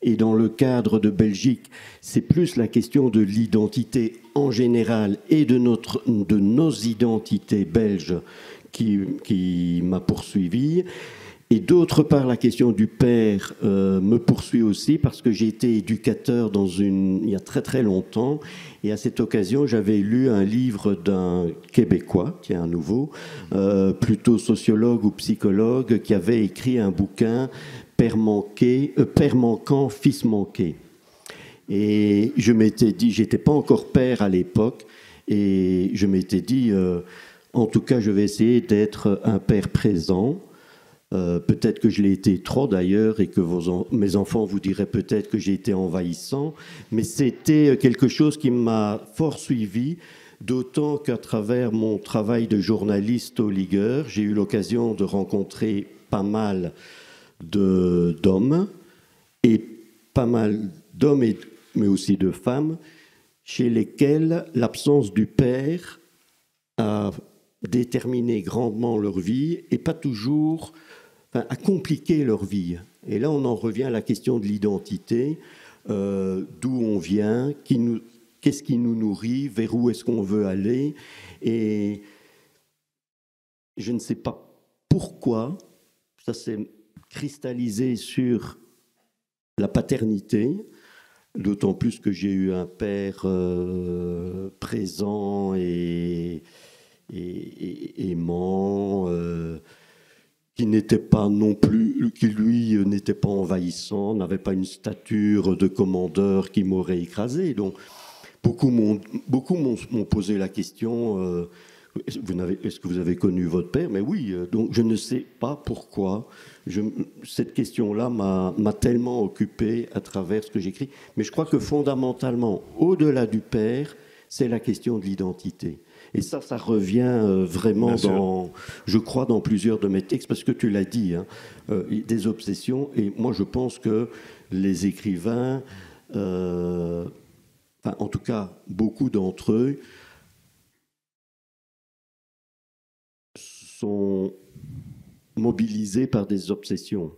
Et dans le cadre de Belgique, c'est plus la question de l'identité en général et de nos identités belges qui m'a poursuivi. Et d'autre part, la question du père me poursuit aussi parce que j'ai été éducateur il y a très très longtemps. Et à cette occasion, j'avais lu un livre d'un Québécois, qui est un nouveau, plutôt sociologue ou psychologue, qui avait écrit un bouquin Père manquant, fils manqué. Et je m'étais dit, j'étais pas encore père à l'époque, et je m'étais dit, en tout cas, je vais essayer d'être un père présent. Peut-être que je l'ai été trop d'ailleurs, et que mes enfants vous diraient peut-être que j'ai été envahissant, mais c'était quelque chose qui m'a fort suivi, d'autant qu'à travers mon travail de journaliste au Ligueur, j'ai eu l'occasion de rencontrer pas mal d'hommes, et pas mal d'hommes, mais aussi de femmes, chez lesquels l'absence du père a déterminé grandement leur vie, et pas toujours, a compliqué leur vie. Et là, on en revient à la question de l'identité, d'où on vient, qu'est-ce qui nous nourrit, vers où est-ce qu'on veut aller. Et je ne sais pas pourquoi, ça s'est cristallisé sur la paternité, d'autant plus que j'ai eu un père présent et aimant, qui n'était pas non plus, qui lui n'était pas envahissant, n'avait pas une stature de commandeur qui m'aurait écrasé. Donc beaucoup m'ont posé la question, est-ce que vous avez connu votre père? Mais oui, donc je ne sais pas pourquoi. Cette question-là m'a tellement occupé à travers ce que j'écris. Mais je crois que fondamentalement, au-delà du père, c'est la question de l'identité. Et ça revient vraiment je crois, dans plusieurs de mes textes, parce que tu l'as dit, hein, des obsessions. Et moi, je pense que les écrivains, en tout cas, beaucoup d'entre eux, sont mobilisés par des obsessions.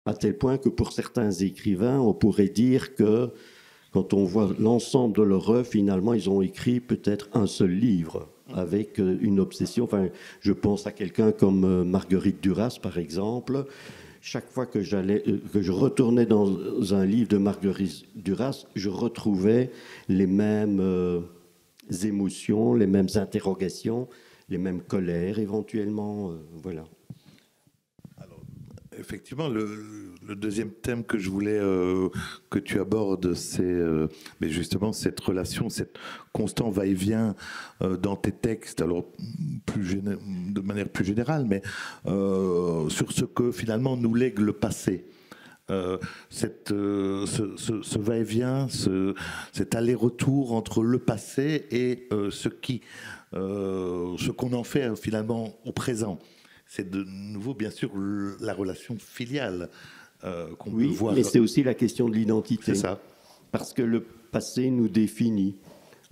À tel point que pour certains écrivains, on pourrait dire que quand on voit l'ensemble de leur œuvre, finalement, ils ont écrit peut-être un seul livre avec une obsession. Enfin, je pense à quelqu'un comme Marguerite Duras, par exemple. Chaque fois que je retournais dans un livre de Marguerite Duras, je retrouvais les mêmes émotions, les mêmes interrogations, les mêmes colères éventuellement. Voilà. Effectivement, le deuxième thème que je voulais que tu abordes, c'est mais justement cette relation, cette constant va-et-vient dans tes textes, alors de manière plus générale, mais sur ce que finalement nous lègue le passé. Ce va-et-vient, cet aller-retour entre le passé et ce qu'on en fait finalement au présent. C'est de nouveau, bien sûr, la relation filiale qu'on peut voir. Oui, mais c'est aussi la question de l'identité. C'est ça. Parce que le passé nous définit.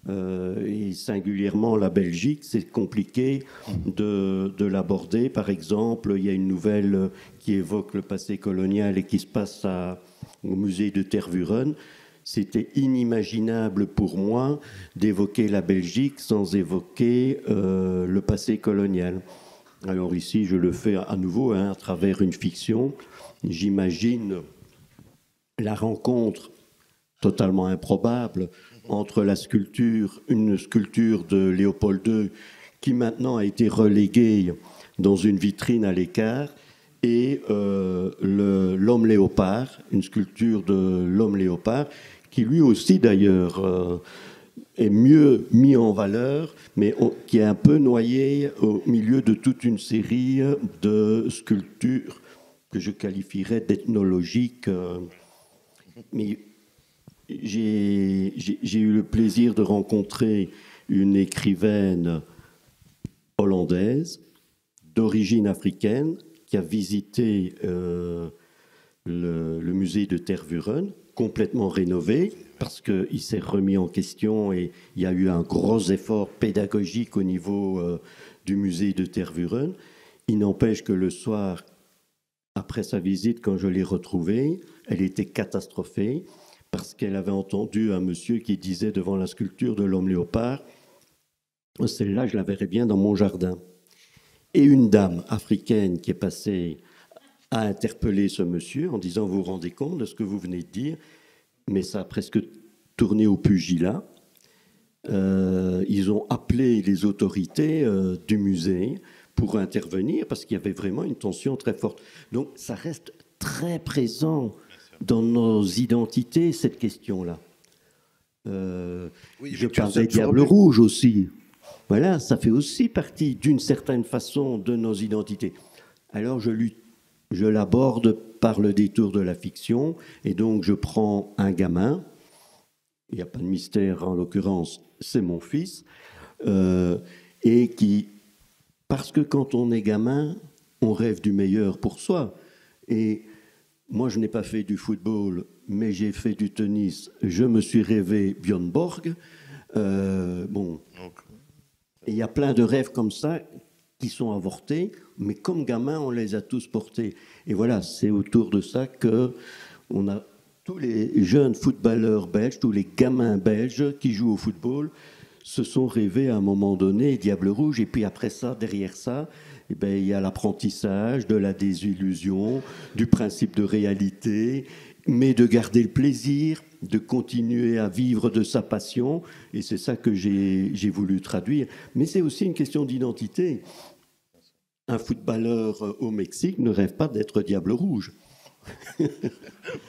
Et singulièrement la Belgique, c'est compliqué de l'aborder. Par exemple, il y a une nouvelle qui évoque le passé colonial et qui se passe au musée de Tervuren. C'était inimaginable pour moi d'évoquer la Belgique sans évoquer le passé colonial. Alors ici, je le fais à nouveau à travers une fiction. J'imagine la rencontre totalement improbable entre une sculpture de Léopold II, qui maintenant a été reléguée dans une vitrine à l'écart, et l'homme léopard, une sculpture de l'homme léopard, qui lui aussi d'ailleurs est mieux mis en valeur, mais qui est un peu noyé au milieu de toute une série de sculptures que je qualifierais d'ethnologiques. Mais j'ai eu le plaisir de rencontrer une écrivaine hollandaise d'origine africaine qui a visité le musée de Tervuren, complètement rénové, parce qu'il s'est remis en question et il y a eu un gros effort pédagogique au niveau du musée de Tervuren. Il n'empêche que le soir, après sa visite, quand je l'ai retrouvée, elle était catastrophée, parce qu'elle avait entendu un monsieur qui disait devant la sculpture de l'homme léopard, « Celle-là, je la verrais bien dans mon jardin ». Et une dame africaine qui est passée a interpellé ce monsieur en disant « Vous vous rendez compte de ce que vous venez de dire ?» Mais ça a presque tourné au pugilat. Ils ont appelé les autorités du musée pour intervenir parce qu'il y avait vraiment une tension très forte. Donc ça reste très présent dans nos identités, cette question-là. Oui, je parlais Diable Rouge aussi. Voilà, ça fait aussi partie, d'une certaine façon, de nos identités. Alors, je l'aborde par le détour de la fiction, et donc je prends un gamin, il n'y a pas de mystère en l'occurrence, c'est mon fils, et qui, parce que quand on est gamin, on rêve du meilleur pour soi. Et moi, je n'ai pas fait du football, mais j'ai fait du tennis. Je me suis rêvé Björn Borg. Bon... Et il y a plein de rêves comme ça qui sont avortés, mais comme gamin, on les a tous portés. Et voilà, c'est autour de ça que on a tous les jeunes footballeurs belges, tous les gamins belges qui jouent au football, se sont rêvés à un moment donné Diable Rouge. Et puis après ça, derrière ça, eh bien, il y a l'apprentissage de la désillusion, du principe de réalité, mais de garder le plaisir, de continuer à vivre de sa passion, et c'est ça que j'ai voulu traduire. Mais c'est aussi une question d'identité. Un footballeur au Mexique ne rêve pas d'être Diable Rouge.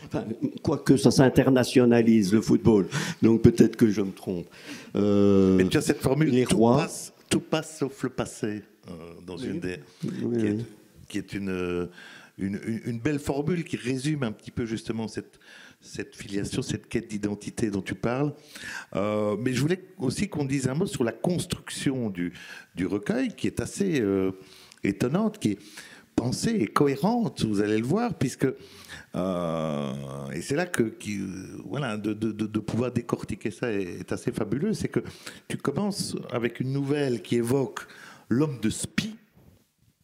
Enfin, quoique ça s'internationalise, le football, donc peut-être que je me trompe. Mais tu as cette formule, les rois, tout passe sauf le passé, dans oui, une des... Oui, qui est une belle formule qui résume un petit peu justement cette filiation, cette quête d'identité dont tu parles. Mais je voulais aussi qu'on dise un mot sur la construction du recueil, qui est assez étonnante, qui est pensée et cohérente, vous allez le voir, puisque... et c'est là que voilà, de pouvoir décortiquer ça est assez fabuleux, c'est que tu commences avec une nouvelle qui évoque l'homme de Spie.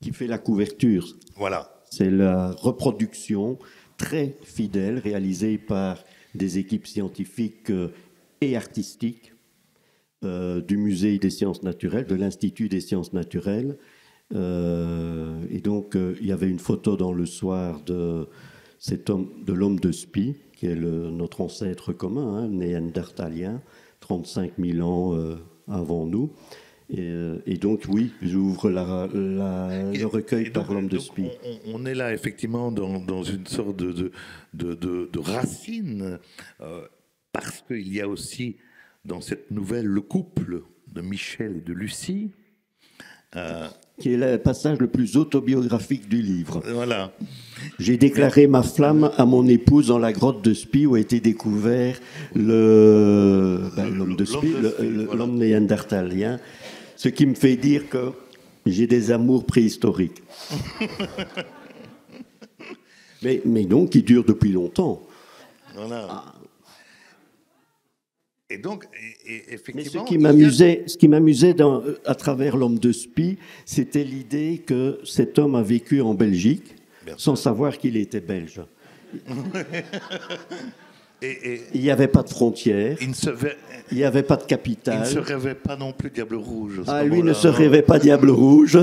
Qui fait la couverture. Voilà. C'est la reproduction très fidèle réalisée par des équipes scientifiques et artistiques du Musée des sciences naturelles, de l'Institut des sciences naturelles. Et donc, il y avait une photo dans le soir de cet homme, de l'homme de Spie, qui est notre ancêtre commun, néandertalien, 35 000 ans avant nous. Et donc, oui, j'ouvre le recueil par l'homme de Spie. On est là, effectivement, dans une sorte de racine, parce qu'il y a aussi, dans cette nouvelle, le couple de Michel et de Lucie. Qui est le passage le plus autobiographique du livre. Voilà. J'ai déclaré ma flamme à mon épouse dans la grotte de Spie où a été découvert l'homme de Spie, l'homme néandertalien. Ce qui me fait dire que j'ai des amours préhistoriques. mais donc qui durent depuis longtemps. Voilà. Ah. Et donc, effectivement... Mais ce qui m'amusait à travers l'homme de Spie, c'était l'idée que cet homme a vécu en Belgique sans savoir qu'il était belge. Il n'y avait pas de frontières, il n'y avait pas de capitale. Il ne se rêvait pas non plus Diable Rouge. Lui ne se rêvait pas Diable Rouge.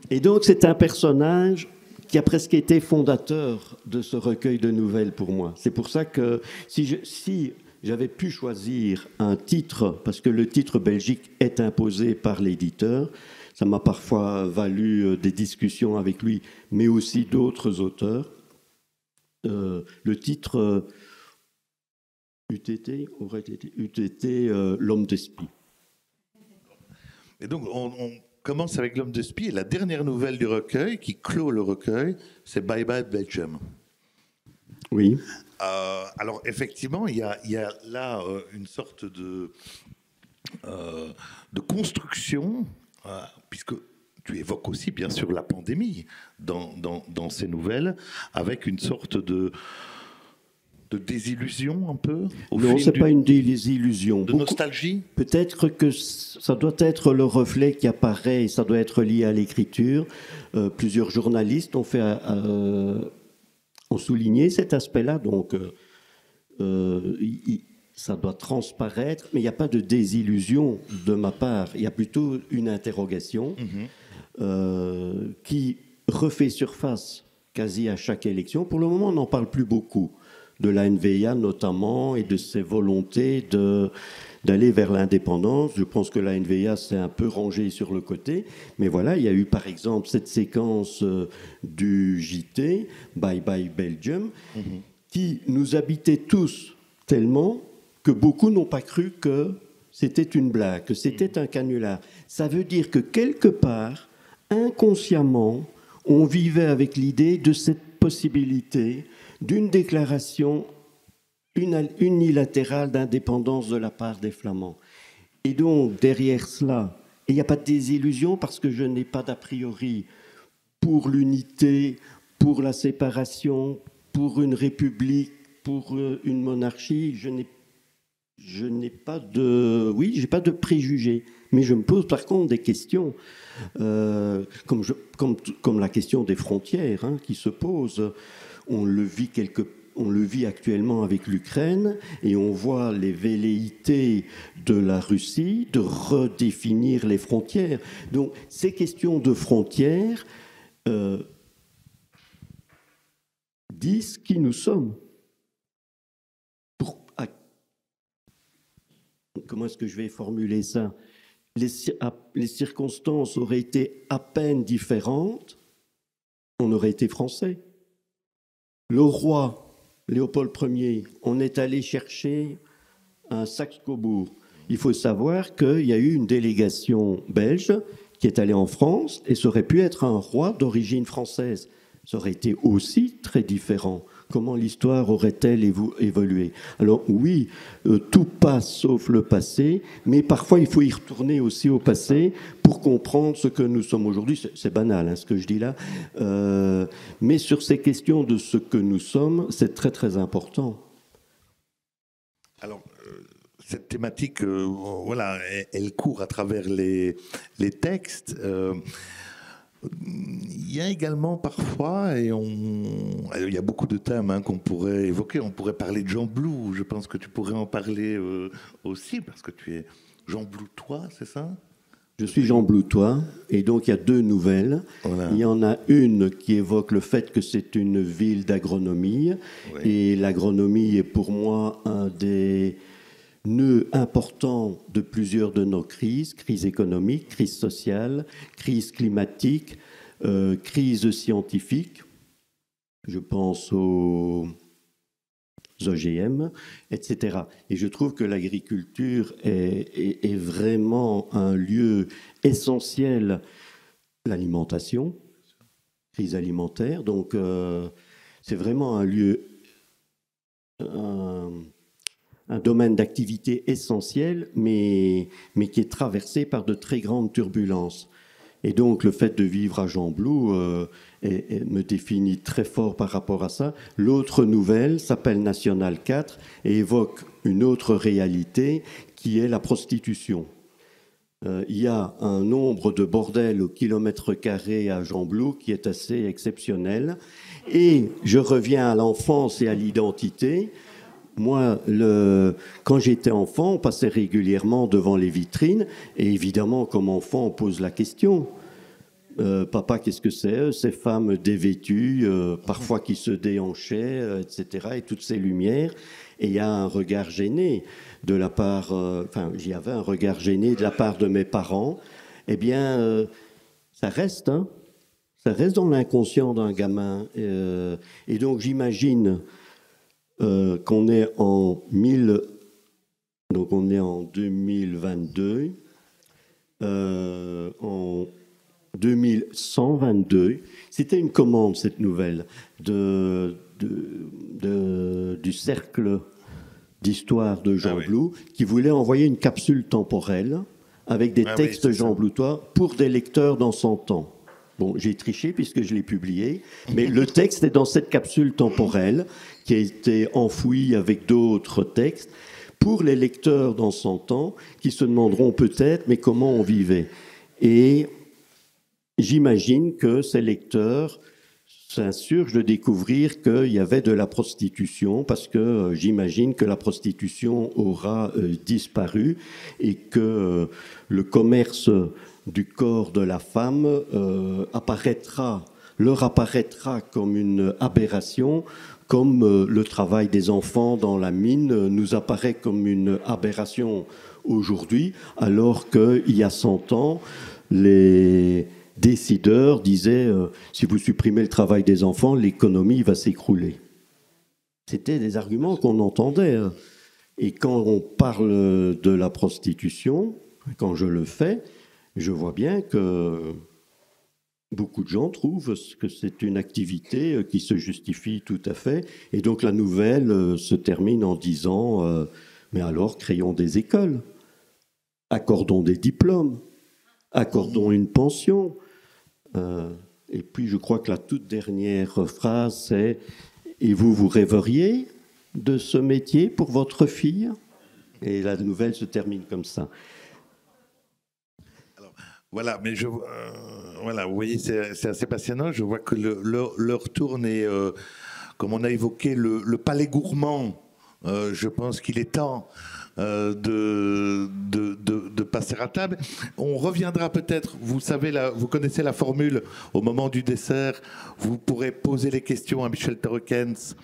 Et donc c'est un personnage qui a presque été fondateur de ce recueil de nouvelles pour moi. C'est pour ça que si j'avais pu choisir un titre, parce que le titre Belgique est imposé par l'éditeur, ça m'a parfois valu des discussions avec lui, mais aussi d'autres auteurs. Le titre eût été l'homme de Spie. Et donc, on commence avec l'homme de Spie. Et la dernière nouvelle du recueil, qui clôt le recueil, c'est Bye Bye Belgium. Oui. Alors, effectivement, il y a là une sorte de construction, puisque tu évoques aussi, bien sûr, la pandémie dans ces nouvelles, avec une sorte de désillusion un peu. Non, ce n'est pas une désillusion. De nostalgie. Peut-être que ça doit être le reflet qui apparaît, et ça doit être lié à l'écriture. Plusieurs journalistes ont souligné cet aspect-là, donc ça doit transparaître, mais il n'y a pas de désillusion de ma part. Il y a plutôt une interrogation qui refait surface quasi à chaque élection. Pour le moment, on n'en parle plus beaucoup, de la NVA notamment, et de ses volontés d'aller vers l'indépendance. Je pense que la NVA s'est un peu rangée sur le côté. Mais voilà, il y a eu par exemple cette séquence du JT, Bye Bye Belgium, qui nous habitait tous tellement que beaucoup n'ont pas cru que c'était une blague, que c'était un canular. Ça veut dire que quelque part, inconsciemment, on vivait avec l'idée de cette possibilité d'une déclaration unilatérale d'indépendance de la part des Flamands. Et donc, derrière cela, il n'y a pas de désillusion parce que je n'ai pas d'a priori pour l'unité, pour la séparation, pour une république, pour une monarchie. Je n'ai pas de... Oui, j'ai pas de préjugés, mais je me pose par contre des questions, comme la question des frontières qui se pose. On le vit actuellement avec l'Ukraine et on voit les velléités de la Russie de redéfinir les frontières. Donc ces questions de frontières disent qui nous sommes. Comment est-ce que je vais formuler ça ? Les circonstances auraient été à peine différentes, on aurait été français. Le roi Léopold Ier, on est allé chercher un Saxe-Cobourg. Il faut savoir qu'il y a eu une délégation belge qui est allée en France et ça aurait pu être un roi d'origine française. Ça aurait été aussi très différent. Comment l'histoire aurait-elle évolué ? Alors oui, tout passe sauf le passé, mais parfois il faut y retourner aussi au passé pour comprendre ce que nous sommes aujourd'hui. C'est banal ce que je dis là, mais sur ces questions de ce que nous sommes, c'est très très important. Alors, cette thématique, voilà, elle court à travers les textes. Il y a également parfois, il y a beaucoup de thèmes qu'on pourrait évoquer. On pourrait parler de Jean Blou. Je pense que tu pourrais en parler aussi, parce que tu es Jean Bloutois, c'est ça ? Je suis Jean Bloutois, et donc il y a deux nouvelles. Voilà. Il y en a une qui évoque le fait que c'est une ville d'agronomie, oui. Et l'agronomie est pour moi un des nœuds importants de plusieurs de nos crises, crise économique, crise sociale, crise climatique, crise scientifique. Je pense aux OGM, etc. Et je trouve que l'agriculture est vraiment un lieu essentiel, l'alimentation, crise alimentaire. Donc, c'est vraiment un lieu, un domaine d'activité essentiel, mais qui est traversé par de très grandes turbulences. Et donc, le fait de vivre à Gembloux me définit très fort par rapport à ça. L'autre nouvelle s'appelle National 4 et évoque une autre réalité qui est la prostitution. Il y a un nombre de bordels au kilomètre carré à Gembloux qui est assez exceptionnel. Et je reviens à l'enfance et à l'identité. Moi, quand j'étais enfant, on passait régulièrement devant les vitrines et évidemment, comme enfant, on pose la question. Papa, qu'est-ce que c'est ? Ces femmes dévêtues, parfois qui se déhanchaient, etc. Et toutes ces lumières. Et il y a un regard gêné de la part... j'y avais un regard gêné de la part de mes parents. Eh bien, ça reste, ça reste dans l'inconscient d'un gamin. Et donc, j'imagine qu'on est donc on est en 2022, en 2122. C'était une commande, cette nouvelle, du cercle d'histoire de Jean Blou, qui voulait envoyer une capsule temporelle avec des textes Jean Bloutois pour des lecteurs dans 100 ans. Bon, j'ai triché puisque je l'ai publié, mais le texte est dans cette capsule temporelle qui a été enfouie avec d'autres textes pour les lecteurs dans 100 ans qui se demanderont peut-être, mais comment on vivait? Et j'imagine que ces lecteurs s'insurgent de découvrir qu'il y avait de la prostitution, parce que j'imagine que la prostitution aura disparu et que le commerce du corps de la femme leur apparaîtra comme une aberration, comme le travail des enfants dans la mine nous apparaît comme une aberration aujourd'hui, alors qu'il y a 100 ans, les décideurs disaient si vous supprimez le travail des enfants, l'économie va s'écrouler. C'était des arguments qu'on entendait. Et quand on parle de la prostitution, quand je le fais, je vois bien que beaucoup de gens trouvent que c'est une activité qui se justifie tout à fait. Et donc la nouvelle se termine en disant mais alors créons des écoles, accordons des diplômes, accordons une pension. Et puis je crois que la toute dernière phrase c'est « Et vous rêveriez de ce métier pour votre fille ?» Et la nouvelle se termine comme ça. Voilà, mais voilà, vous voyez, c'est assez passionnant. Je vois que l'heure tourne et comme on a évoqué le palais gourmand, je pense qu'il est temps de passer à table. On reviendra peut-être, vous savez, vous connaissez la formule, au moment du dessert, vous pourrez poser les questions à Michel Torrekens,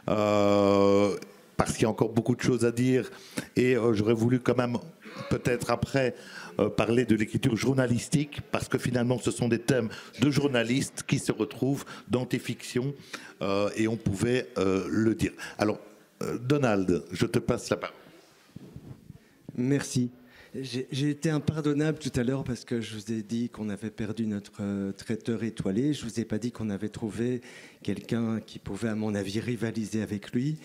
parce qu'il y a encore beaucoup de choses à dire, et j'aurais voulu quand même, peut-être après, parler de l'écriture journalistique, parce que finalement ce sont des thèmes de journalistes qui se retrouvent dans tes fictions, et on pouvait le dire. Alors, Donald, je te passe la parole. Merci. J'ai été impardonnable tout à l'heure parce que je vous ai dit qu'on avait perdu notre traiteur étoilé. Je ne vous ai pas dit qu'on avait trouvé quelqu'un qui pouvait, à mon avis, rivaliser avec lui.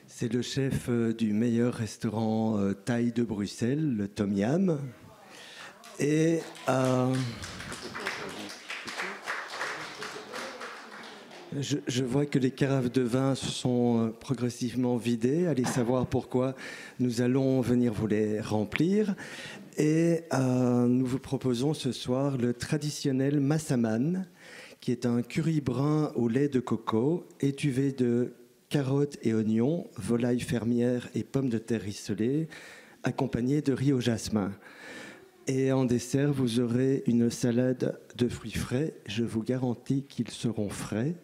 C'est le chef du meilleur restaurant thaï de Bruxelles, le Tom Yam. Et je vois que les carafes de vin se sont progressivement vidées. Allez savoir pourquoi. Nous allons venir vous les remplir. Et nous vous proposons ce soir le traditionnel massaman, qui est un curry brun au lait de coco, étuvé de carottes et oignons, volailles fermières et pommes de terre rissolées, accompagné de riz au jasmin. Et en dessert, vous aurez une salade de fruits frais. Je vous garantis qu'ils seront frais.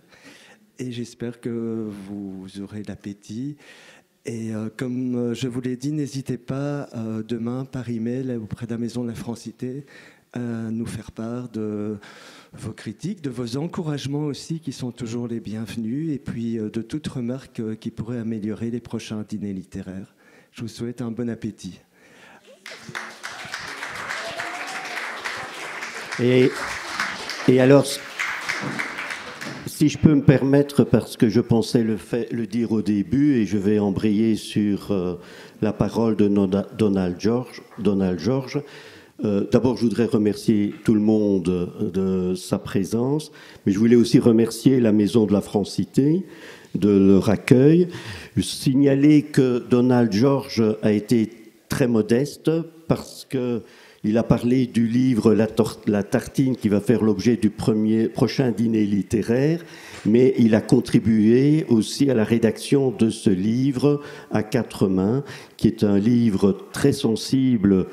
Et j'espère que vous aurez l'appétit. Et comme je vous l'ai dit, n'hésitez pas demain par email auprès de la Maison de la Francité à nous faire part de vos critiques, de vos encouragements aussi qui sont toujours les bienvenus et puis de toute remarque qui pourrait améliorer les prochains dîners littéraires. Je vous souhaite un bon appétit. Et alors, si je peux me permettre, parce que je pensais le dire au début, et je vais embrayer sur la parole de Donald George. D'abord, je voudrais remercier tout le monde de sa présence, mais je voulais aussi remercier la Maison de la Francité de leur accueil. Signaler que Donald George a été très modeste parce que il a parlé du livre La Tartine qui va faire l'objet du prochain dîner littéraire, mais il a contribué aussi à la rédaction de ce livre à quatre mains, qui est un livre très sensible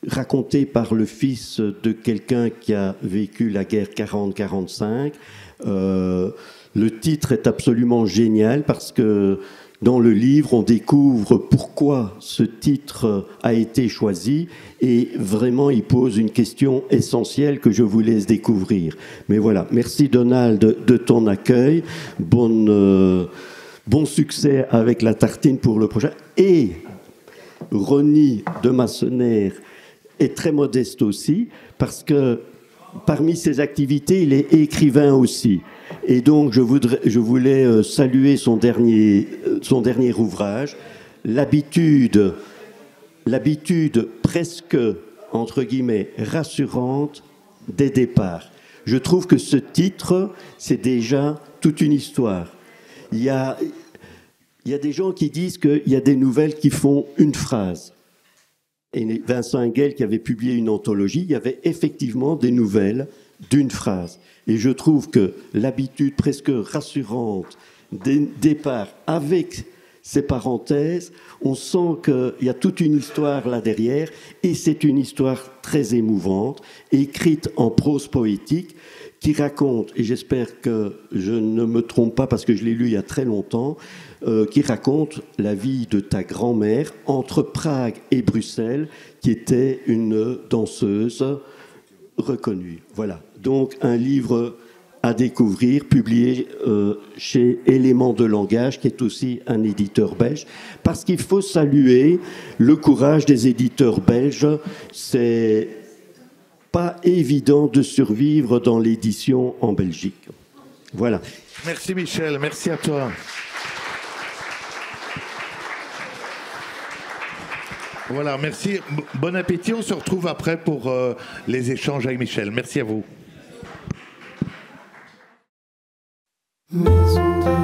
raconté par le fils de quelqu'un qui a vécu la guerre 40-45. Le titre est absolument génial parce que dans le livre, on découvre pourquoi ce titre a été choisi et vraiment, il pose une question essentielle que je vous laisse découvrir. Mais voilà, merci Donald de ton accueil. Bonne bon succès avec la tartine pour le prochain. Et Ronnie de Massenaire est très modeste aussi, parce que parmi ses activités, il est écrivain aussi. Et donc, je voulais saluer son dernier ouvrage, l'habitude presque, entre guillemets, rassurante des départs. Je trouve que ce titre, c'est déjà toute une histoire. Il y a des gens qui disent qu'il y a des nouvelles qui font une phrase. Et Vincent Engel, qui avait publié une anthologie, il y avait effectivement des nouvelles d'une phrase. Et je trouve que l'habitude presque rassurante des départs avec ces parenthèses, on sent qu'il y a toute une histoire là derrière, et c'est une histoire très émouvante, écrite en prose poétique, qui raconte, et j'espère que je ne me trompe pas parce que je l'ai lu il y a très longtemps, qui raconte la vie de ta grand-mère entre Prague et Bruxelles, qui était une danseuse reconnue. Voilà, donc un livre à découvrir, publié chez Éléments de langage, qui est aussi un éditeur belge, parce qu'il faut saluer le courage des éditeurs belges. C'est pas évident de survivre dans l'édition en Belgique. Voilà. Merci Michel, merci à toi. Voilà, merci. Bon appétit, on se retrouve après pour les échanges avec Michel. Merci à vous. Maison de